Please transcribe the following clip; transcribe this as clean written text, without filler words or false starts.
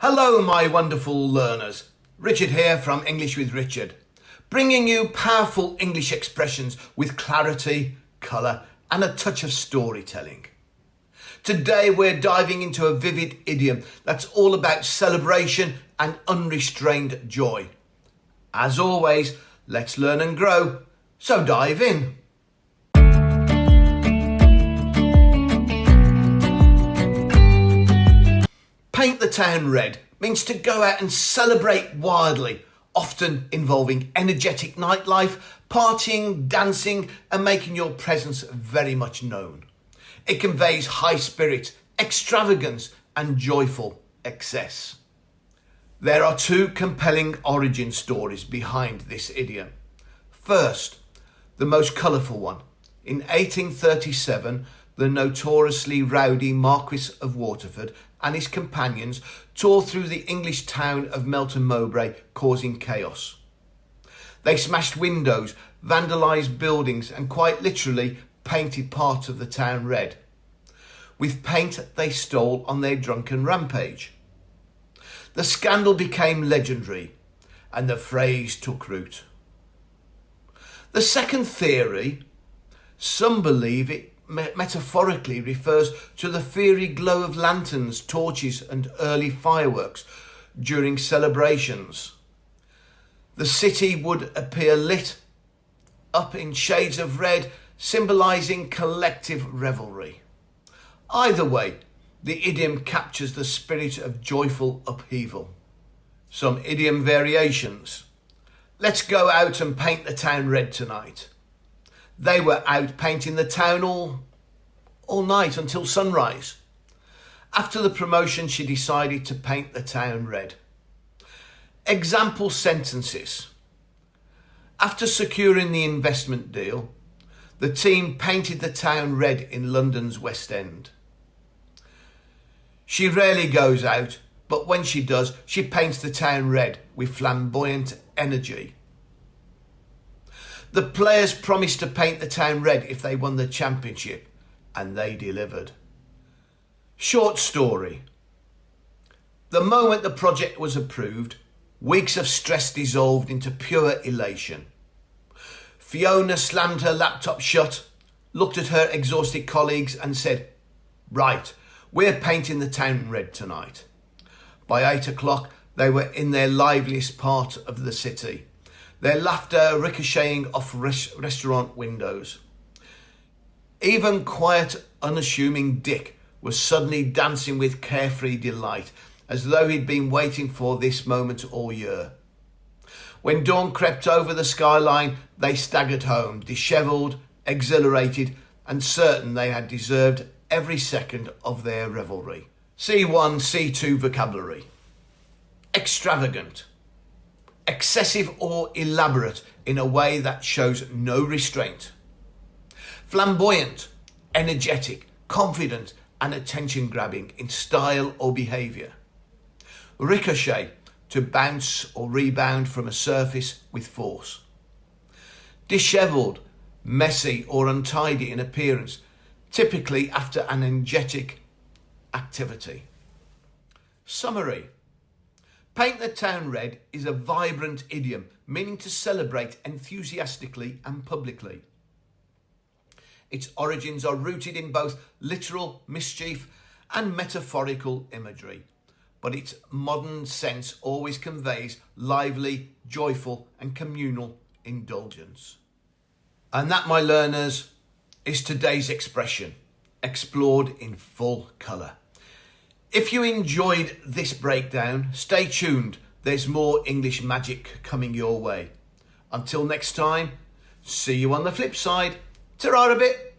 Hello my wonderful learners, Richard here from English with Richard, bringing you powerful English expressions with clarity, colour and a touch of storytelling. Today we're diving into a vivid idiom that's all about celebration and unrestrained joy. As always, let's learn and grow, so dive in. Paint the town red means to go out and celebrate wildly, often involving energetic nightlife, partying, dancing and making your presence very much known. It conveys high spirit, extravagance and joyful excess. There are two compelling origin stories behind this idiom. First, the most colourful one. In 1837, the notoriously rowdy Marquis of Waterford and his companions tore through the English town of Melton Mowbray, causing chaos. They smashed windows, vandalised buildings and quite literally painted parts of the town red. With paint they stole on their drunken rampage. The scandal became legendary and the phrase took root. The second theory, some believe it metaphorically refers to the fiery glow of lanterns, torches and early fireworks during celebrations. The city would appear lit up in shades of red, symbolising collective revelry. Either way, the idiom captures the spirit of joyful upheaval. Some idiom variations. Let's go out and paint the town red tonight. They were out painting the town all night until sunrise. After the promotion, she decided to paint the town red. Example sentences. After securing the investment deal, the team painted the town red in London's West End. She rarely goes out, but when she does, she paints the town red with flamboyant energy. The players promised to paint the town red if they won the championship, and they delivered. Short story. The moment the project was approved, weeks of stress dissolved into pure elation. Fiona slammed her laptop shut, looked at her exhausted colleagues and said, "Right, we're painting the town red tonight." By 8 o'clock, they were in their liveliest part of the city, their laughter ricocheting off restaurant windows. Even quiet, unassuming Dick was suddenly dancing with carefree delight, as though he'd been waiting for this moment all year. When dawn crept over the skyline, they staggered home, dishevelled, exhilarated, and certain they had deserved every second of their revelry. C1, C2 vocabulary. Extravagant. Excessive or elaborate in a way that shows no restraint. Flamboyant, energetic, confident and attention-grabbing in style or behaviour. Ricochet, to bounce or rebound from a surface with force. Dishevelled, messy or untidy in appearance, typically after an energetic activity. Summary. Paint the town red is a vibrant idiom meaning to celebrate enthusiastically and publicly. Its origins are rooted in both literal mischief and metaphorical imagery, but its modern sense always conveys lively, joyful and communal indulgence. And that, my learners, is today's expression, explored in full colour. If you enjoyed this breakdown, stay tuned. There's more English magic coming your way. Until next time, see you on the flip side. Ta-ra a bit.